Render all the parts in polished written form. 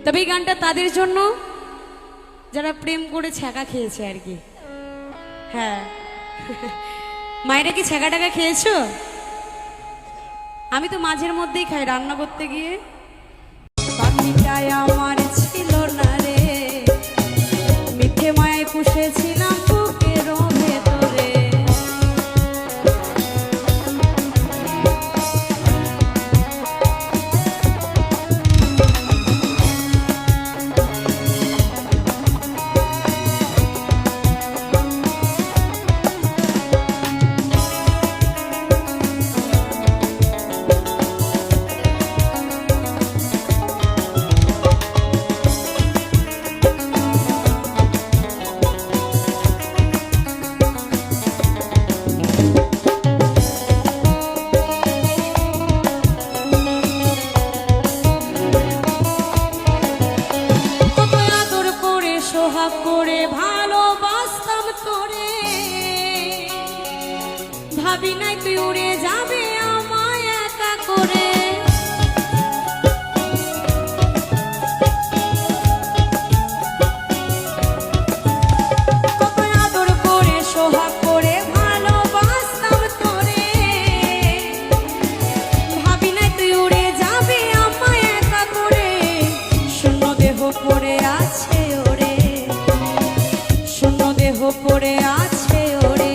তবে এই গানটা তাদের জন্য যারা প্রেম করে ছ্যাঁকা খেয়েছে আর কি। হ্যাঁ, মায়েরা কি ছ্যাঁকা টাকা খেয়েছো? আমি তো মাঝের মধ্যেই খাই রান্না করতে গিয়ে। পাখিটাই আমার ছিল না রে, মিথ্যে মায়ায় পুষেছিলাম বুকের ভেতরে। সোহাগ করে ভালোবাসতাম তোরে, ভাবি নাই তুই উড়ে যাবে আমায় একা করে। কত আদর করে সোহাগ করে ভালোবাসতাম তোরে, ভাবি নাই তুই উড়ে যাবে আমায় একা করে। শূন্য দেহ পড়ে আছে পড়ে আছে ওরে,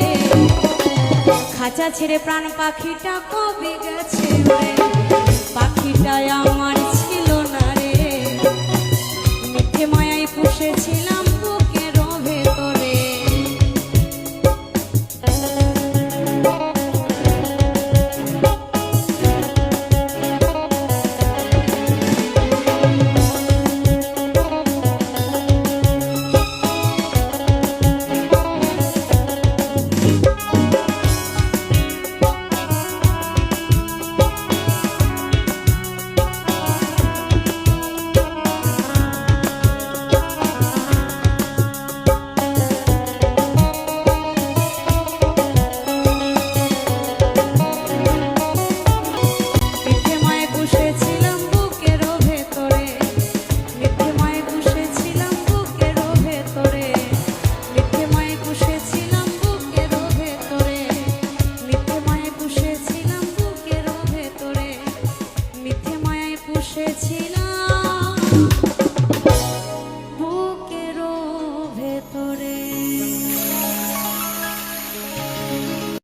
খাঁচা ছেড়ে প্রাণ পাখিটা কবে গেছে ওরে, পাখিটাই